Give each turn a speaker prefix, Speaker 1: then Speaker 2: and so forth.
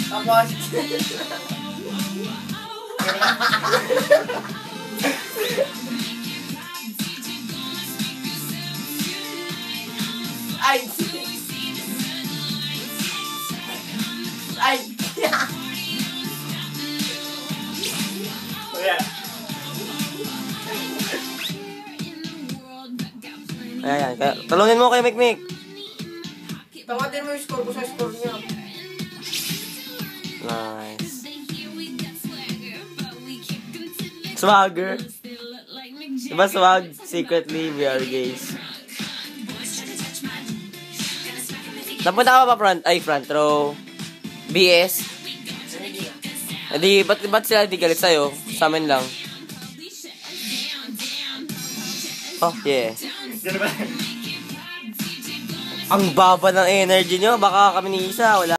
Speaker 1: Tapos, ay! Ay!
Speaker 2: Ayan. Talunin mo kay Mikmik.
Speaker 1: Tawatin mo yung score ko sa score niya.
Speaker 2: Nice. Swagger. Diba swag? Secretly, we are gays. Napunta ka pa front row? BS? Hindi, ba't sila di galit sa'yo? Sa amin lang. Oh, yeah. Ang baba ng energy nyo. Baka kami ni Isa, wala.